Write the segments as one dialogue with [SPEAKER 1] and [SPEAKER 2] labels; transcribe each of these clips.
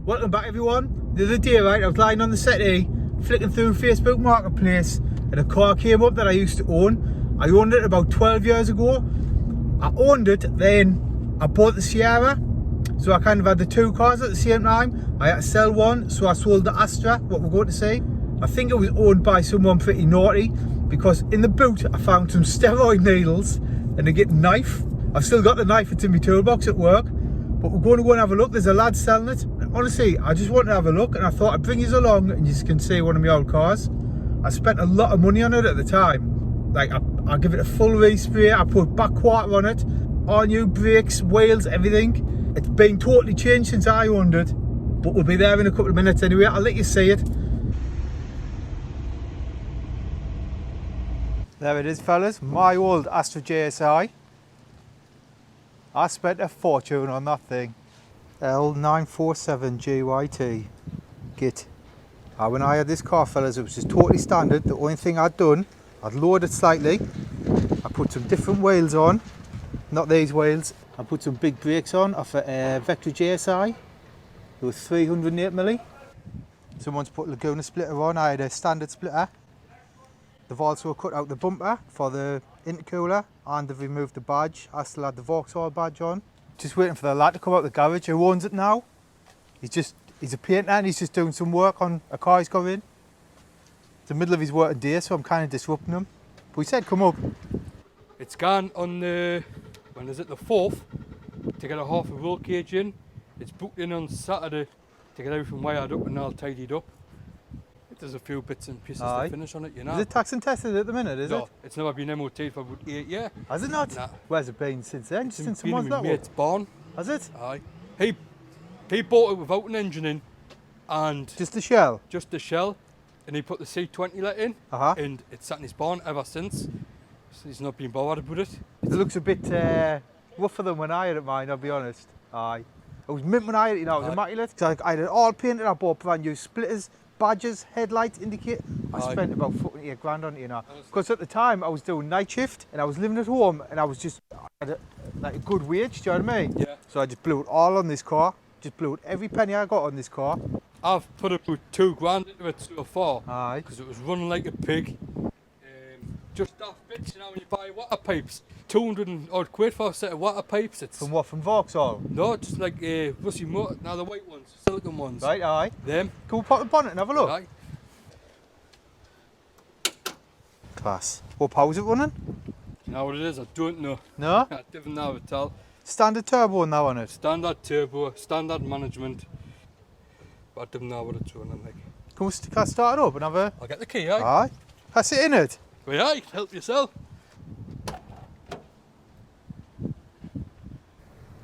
[SPEAKER 1] Welcome back everyone. The other day, right, I was lying on the settee, flicking through Facebook Marketplace, and a car came up that I used to own. I owned it about 12 years ago. I owned it, then I bought the Sierra. So I kind of had the two cars at the same time. I had to sell one, so I sold the Astra, what we're going to see. I think it was owned by someone pretty naughty, because in the boot I found some steroid needles and a knife. I've still got the knife, it's in my toolbox at work. But we're going to go and have a look. There's a lad selling it. And honestly, I just wanted to have a look, and I thought I'd bring you along and you can see one of my old cars. I spent a lot of money on it at the time. Like, I give it a full respray, I put back quarter on it, all new brakes, wheels, everything. It's been totally changed since I owned it. But we'll be there in a couple of minutes anyway. I'll let you see it. There it is, fellas. My old ASTRA GSi. I spent a fortune on that thing. L947GYT. Git. When I had this car, fellas, it was just totally standard. The only thing I'd done, I'd lowered it slightly. I put some different wheels on. Not these wheels. I put some big brakes on off a Vector GSi. It was 308mm. Someone's put Laguna splitter on. I had a standard splitter. They've also cut out the bumper for the intercooler, and they've removed the badge. I still had the Vauxhall badge on. Just waiting for the lad to come out the garage who owns it now. He's a painter and he's just doing some work on a car he's got in. It's the middle of his working day, so I'm kind of disrupting him. But he said come up.
[SPEAKER 2] It's gone on the, when is it, the 4th, to get a half a roll cage in. It's booked in on Saturday to get everything wired up and all tidied up. There's a few bits and pieces to finish on it, you know.
[SPEAKER 1] Is it tax and tested at the minute, is it?
[SPEAKER 2] No, it's never been MOT for about 8 years.
[SPEAKER 1] Has it not?
[SPEAKER 2] Nah.
[SPEAKER 1] Where's it been since then?
[SPEAKER 2] It's
[SPEAKER 1] Since
[SPEAKER 2] been
[SPEAKER 1] someone's
[SPEAKER 2] my
[SPEAKER 1] that
[SPEAKER 2] mate's barn.
[SPEAKER 1] Has it?
[SPEAKER 2] Aye. He bought it without an engine in, and
[SPEAKER 1] just the shell?
[SPEAKER 2] Just the shell, and he put the C20 let in, and it's sat in his barn ever since. So he's not been bothered about it.
[SPEAKER 1] It looks a bit rougher than when I had it mine, I'll be honest. Aye. It was mint when I had it, you know, it was immaculate. So I had it all painted, I bought brand new splitters, badges, headlights, indicator. I spent about fucking £8 grand on it, you know. Because at the time I was doing night shift and I was living at home and I was just, I had like a good wage, do you know what I mean?
[SPEAKER 2] Yeah.
[SPEAKER 1] So I just blew it all on this car. Just blew it every penny I got on this car.
[SPEAKER 2] I've put about £2 grand into it so far.
[SPEAKER 1] Aye.
[SPEAKER 2] Because it was running like a pig. Just daft bits, you know, when you buy water pipes. 200 and odd quid for a set of water pipes. It's
[SPEAKER 1] from what, from Vauxhall?
[SPEAKER 2] No, just like Rusty Motor, now the white ones, silicone ones.
[SPEAKER 1] Right, aye.
[SPEAKER 2] Them.
[SPEAKER 1] Can we pop the bonnet and have a look?
[SPEAKER 2] Aye.
[SPEAKER 1] Class. What power's it running?
[SPEAKER 2] You know what it is? I don't know.
[SPEAKER 1] No?
[SPEAKER 2] I don't know at all.
[SPEAKER 1] Standard turbo now on it?
[SPEAKER 2] Standard turbo, standard management. But I don't know what it's running like.
[SPEAKER 1] Can I start it up and have a...
[SPEAKER 2] I'll get the key, aye?
[SPEAKER 1] Aye. Can I sit in it?
[SPEAKER 2] Well, aye, help yourself.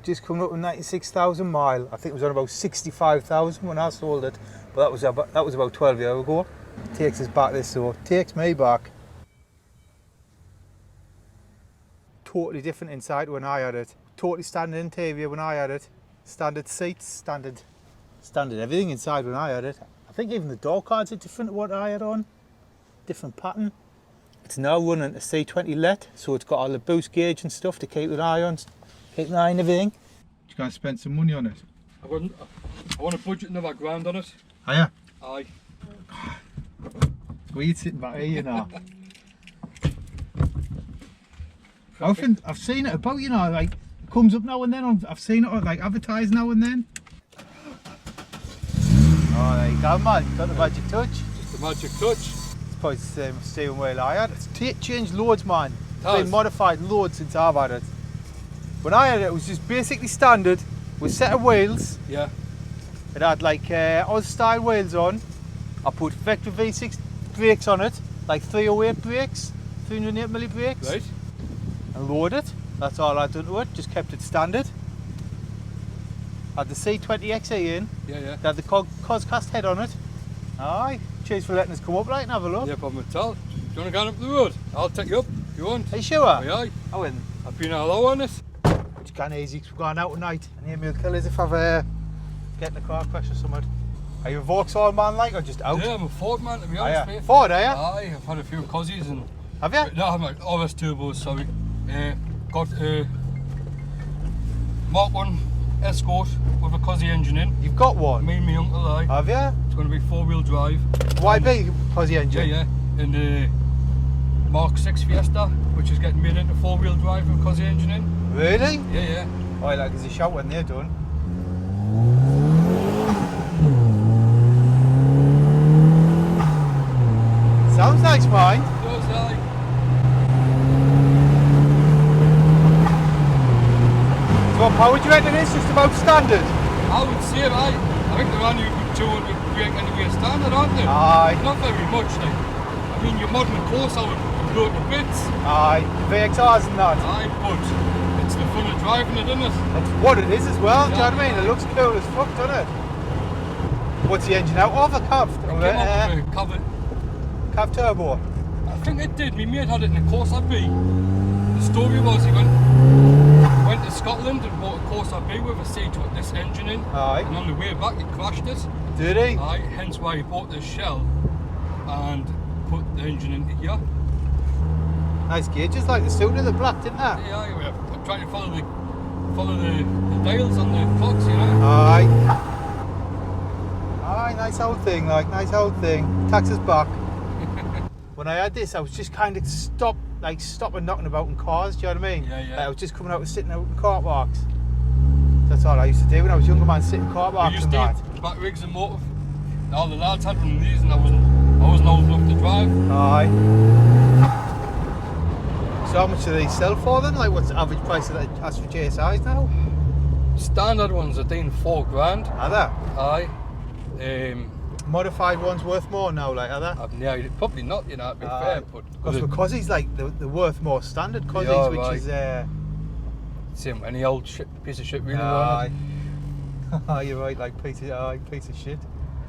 [SPEAKER 1] Just coming up with 96,000 mile. I think it was on about 65,000 when I sold it, but that was about 12 years ago. Takes us back this, so takes me back. Totally different inside when I had it. Totally standard interior when I had it. Standard seats, standard everything inside when I had it. I think even the door cards are different to what I had on. Different pattern. It's now running a C20 LED, so it's got all the boost gauge and stuff to keep an eye on. Keep an eye on everything. You can't spend some money on it.
[SPEAKER 2] I want to budget another £1 on it.
[SPEAKER 1] Oh yeah?
[SPEAKER 2] Aye.
[SPEAKER 1] Well, you're sitting back here, you know. I've seen it about, you know, like, it comes up now and then. I've seen it like advertised now and then. Oh, there you go, man. Got the magic touch.
[SPEAKER 2] Just the magic touch.
[SPEAKER 1] It's probably the same steering wheel I had. It's changed loads, man. It's been modified loads since I've had it. When I had it, it was just basically standard with a set of wheels.
[SPEAKER 2] Yeah.
[SPEAKER 1] It had like Oz style wheels on. I put Vector V6 brakes on it, like 308 brakes, 308mm brakes.
[SPEAKER 2] Right.
[SPEAKER 1] And lowered it. That's all I'd done to it, just kept it standard. Had the C20 XE in.
[SPEAKER 2] Yeah, yeah.
[SPEAKER 1] They had the Coscast head on it. Aye. Cheers for letting us come up, right, and have a look.
[SPEAKER 2] Yeah, problem at all. Do you want to go up the road? I'll take you up if you want.
[SPEAKER 1] Are you sure?
[SPEAKER 2] Aye.
[SPEAKER 1] I wouldn't.
[SPEAKER 2] I've been all over on it.
[SPEAKER 1] It's kind of easy because we're going out tonight. And here we'll kill us if I've getting a car crash or something. Are you a Vauxhall man like, or just out?
[SPEAKER 2] Yeah, I'm a Ford man to be honest, mate.
[SPEAKER 1] Ford, are you?
[SPEAKER 2] Aye, I've had a few cozzies and...
[SPEAKER 1] Have you?
[SPEAKER 2] No, I'm like RS turbos, sorry. Got Mark 1 Escort with a Cosy engine in.
[SPEAKER 1] You've got one?
[SPEAKER 2] Me and my uncle, aye.
[SPEAKER 1] Have you?
[SPEAKER 2] It's going to be 4-wheel drive.
[SPEAKER 1] YB Cosy engine?
[SPEAKER 2] Yeah, yeah. And the Mark 6 Fiesta, which is getting made into 4-wheel drive with Cosy engine in.
[SPEAKER 1] Really?
[SPEAKER 2] Yeah, yeah.
[SPEAKER 1] Oh, like there's a shout when they're done. Sounds nice, mine.
[SPEAKER 2] Does, aye.
[SPEAKER 1] So what power do you reckon it is? Just about standard?
[SPEAKER 2] I would say it, aye. I think they're only 200 brake anyway standard, aren't they?
[SPEAKER 1] Aye.
[SPEAKER 2] Not very much, like. I mean, your modern Corsa would blow to bits.
[SPEAKER 1] Aye. VXRs and that.
[SPEAKER 2] Aye, but it's the fun of driving it, isn't it?
[SPEAKER 1] That's what it is as well, do you know what I mean?
[SPEAKER 2] Yeah.
[SPEAKER 1] It looks cool as fuck, doesn't it? What's the engine out of? A cav?
[SPEAKER 2] It came out with a cover.
[SPEAKER 1] Cav turbo?
[SPEAKER 2] I think it did. My mate had it in a Corsa B. The story was he went to Scotland and bought a Corsa B with a C with this engine in.
[SPEAKER 1] Aye.
[SPEAKER 2] And on the way back he crashed it.
[SPEAKER 1] Did he?
[SPEAKER 2] Aye, hence why he bought this shell and put the engine into here.
[SPEAKER 1] Nice gauges, like the suit of the black, didn't that?
[SPEAKER 2] Yeah, we're trying to follow the dials on the clocks, you know.
[SPEAKER 1] Aye. Aye, nice old thing, like, nice old thing. Tax us back. When I had this, I was just kind of stopping knocking about in cars, do you know what I mean?
[SPEAKER 2] Yeah, yeah.
[SPEAKER 1] Like, I was just coming out and sitting out in car parks. That's all I used to do when I was younger, man, sit in car
[SPEAKER 2] We
[SPEAKER 1] parks
[SPEAKER 2] used
[SPEAKER 1] and
[SPEAKER 2] to
[SPEAKER 1] that.
[SPEAKER 2] eat back rigs and motor. All the lads had one of these and I wasn't old enough to drive.
[SPEAKER 1] Aye. So how much do they sell for then? Like what's the average price of the ASTRA GSIs now?
[SPEAKER 2] Standard ones are doing $4 grand.
[SPEAKER 1] Are they?
[SPEAKER 2] Aye.
[SPEAKER 1] Modified ones worth more now, like, are they?
[SPEAKER 2] I've nearly, probably not, you know, to be fair, but
[SPEAKER 1] Because he's like they're worth more standard
[SPEAKER 2] They
[SPEAKER 1] Cosys,
[SPEAKER 2] are,
[SPEAKER 1] which
[SPEAKER 2] right.
[SPEAKER 1] is
[SPEAKER 2] same any old piece of shit really.
[SPEAKER 1] aye.
[SPEAKER 2] Aye.
[SPEAKER 1] You're right, like piece of shit.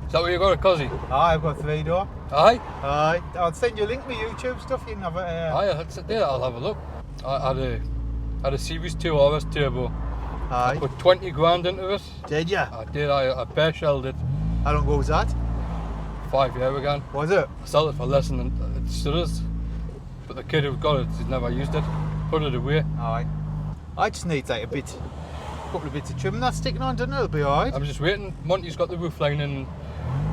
[SPEAKER 2] Is that where you got a Cosy?
[SPEAKER 1] Aye, I've got 3-door.
[SPEAKER 2] Aye.
[SPEAKER 1] Aye. I'll send you a link to my YouTube stuff, you can have it.
[SPEAKER 2] Aye, that's it there, I'll have a look. I had a Series 2 RS Turbo. I
[SPEAKER 1] Aye.
[SPEAKER 2] put 20 grand into it.
[SPEAKER 1] Did ya?
[SPEAKER 2] I did, I bare shelled it
[SPEAKER 1] How long ago was that?
[SPEAKER 2] 5 years ago.
[SPEAKER 1] Was it?
[SPEAKER 2] I sold it for less than it still is. But the kid who got it, he's never used it. Put it away.
[SPEAKER 1] Aye. I just need like a couple of bits of trim that's sticking on, doesn't it? It'll be alright.
[SPEAKER 2] I'm just waiting. Monty's got the roof line in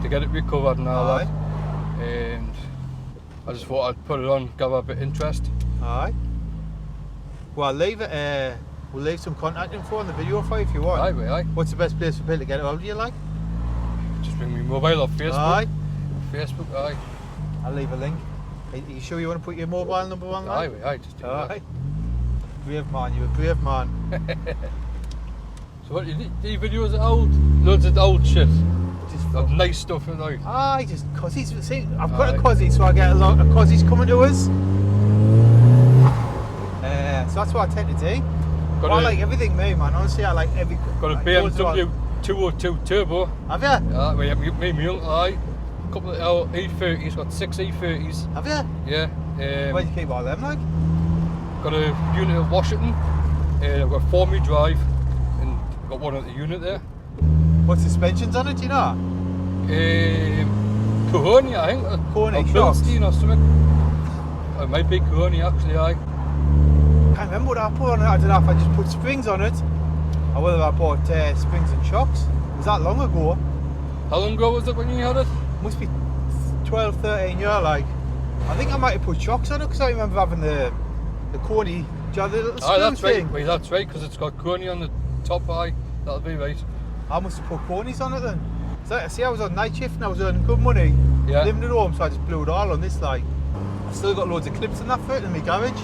[SPEAKER 2] to get it recovered and all
[SPEAKER 1] Aye.
[SPEAKER 2] that. And I just thought I'd put it on, give it a bit of interest.
[SPEAKER 1] Aye. Well, I'll leave it. We'll leave some contact info on the video for you if you want.
[SPEAKER 2] Aye, aye.
[SPEAKER 1] What's the best place for people to get it out of you, like?
[SPEAKER 2] Just bring me mobile off Facebook.
[SPEAKER 1] Aye.
[SPEAKER 2] Facebook, aye.
[SPEAKER 1] I'll leave a link. Are you sure you want to put your mobile number on
[SPEAKER 2] Aye,
[SPEAKER 1] that?
[SPEAKER 2] aye, just do that.
[SPEAKER 1] Aye. Brave man, you're a brave man.
[SPEAKER 2] So what, these videos are old? Loads of old shit.
[SPEAKER 1] Just
[SPEAKER 2] Of nice stuff and like.
[SPEAKER 1] Aye, just Cosys. See, I've got
[SPEAKER 2] Aye.
[SPEAKER 1] a Cosy, so I get a lot of Cosys coming to us. So that's what I tend to do.
[SPEAKER 2] Got
[SPEAKER 1] I
[SPEAKER 2] a-
[SPEAKER 1] like everything, me, man. Honestly, I like every.
[SPEAKER 2] Got a
[SPEAKER 1] like, loads of-
[SPEAKER 2] BMW 202 Turbo.
[SPEAKER 1] Have you?
[SPEAKER 2] Me and my uncle, aye. A couple of E30s, got 6 E30s.
[SPEAKER 1] Have you?
[SPEAKER 2] Yeah.
[SPEAKER 1] Where do you keep all them, like?
[SPEAKER 2] Got a unit at Washington. I've got 4-wheel drive and got one at the unit there.
[SPEAKER 1] What suspensions on it? Do you know?
[SPEAKER 2] Cohoney, I think.
[SPEAKER 1] Cohoney
[SPEAKER 2] or
[SPEAKER 1] shocks.
[SPEAKER 2] Bilstein or something. It might be Cohoney actually, aye.
[SPEAKER 1] Can't remember what I put on it. I don't know if I just put springs on it or whether I bought springs and shocks. Was that long ago?
[SPEAKER 2] How long ago was it when you had it?
[SPEAKER 1] Must be 12, 13 years, like. I think I might have put shocks on it because I remember having the Coney, the little screw
[SPEAKER 2] Aye, that's
[SPEAKER 1] thing.
[SPEAKER 2] right. Wait, that's right, because it's got Cohoney on the top, aye. That'll be right.
[SPEAKER 1] I must have put Conies on it then. So, see, I was on night shift and I was earning good money,
[SPEAKER 2] Yeah.
[SPEAKER 1] living at home, so I just blew it all on this, like. I've still got loads of clips and that for it in my garage.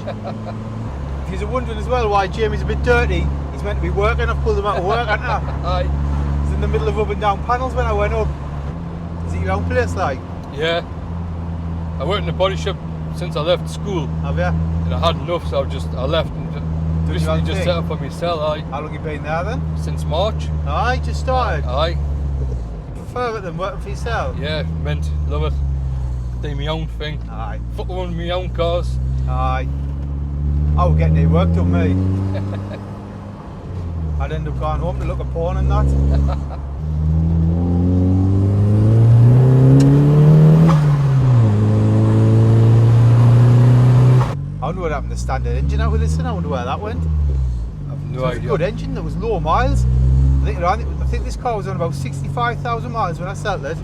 [SPEAKER 1] If you're wondering as well why Jamie's a bit dirty, he's meant to be working. I've pulled him out of work, haven't I?
[SPEAKER 2] Aye.
[SPEAKER 1] He's in the middle of up and down panels when I went up. Is it your own place, like?
[SPEAKER 2] Yeah. I worked in the body shop since I left school,
[SPEAKER 1] Have you?
[SPEAKER 2] and I had enough, so I left and
[SPEAKER 1] your
[SPEAKER 2] recently
[SPEAKER 1] own
[SPEAKER 2] just
[SPEAKER 1] thing?
[SPEAKER 2] set up for myself, aye.
[SPEAKER 1] How long you been there then?
[SPEAKER 2] Since March.
[SPEAKER 1] Aye, just started.
[SPEAKER 2] Aye.
[SPEAKER 1] You prefer it than working for yourself?
[SPEAKER 2] Yeah, meant, love it. Do my own thing.
[SPEAKER 1] Aye.
[SPEAKER 2] Fuck on my own cars.
[SPEAKER 1] Aye. I was getting it work done, me. I'd end up going home to look at porn and that. I wonder what happened to the standard engine out with this, and I wonder where that went.
[SPEAKER 2] I've no
[SPEAKER 1] So it was a
[SPEAKER 2] idea.
[SPEAKER 1] good engine, there was low miles. I think this car was on about 65,000 miles when I sold it.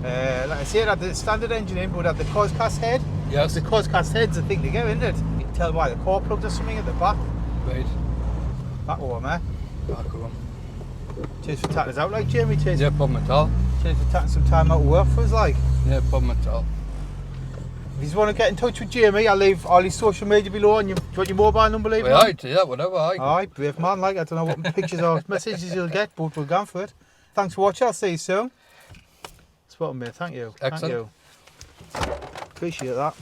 [SPEAKER 1] Like I say, it had the standard engine in, but it had the cast head.
[SPEAKER 2] Yes.
[SPEAKER 1] The cast head's the thing to go, isn't it? You can tell by the car plugs or something at the back.
[SPEAKER 2] Right.
[SPEAKER 1] Back over, mate.
[SPEAKER 2] Back on.
[SPEAKER 1] Cheers for taking us out like Jamie, cheers.
[SPEAKER 2] No problem at all.
[SPEAKER 1] Cheers for taking some time out of work for us like.
[SPEAKER 2] No problem at all.
[SPEAKER 1] If you want to get in touch with Jamie, I'll leave all his social media below and do you want your mobile number, leave?
[SPEAKER 2] Well, I'd do that, whatever.
[SPEAKER 1] Alright, brave man, like I don't know what pictures or messages you'll get, but we'll go for it. Thanks for watching, I'll see you soon. Spot on, mate, thank you.
[SPEAKER 2] Excellent.
[SPEAKER 1] Thank you. Appreciate that.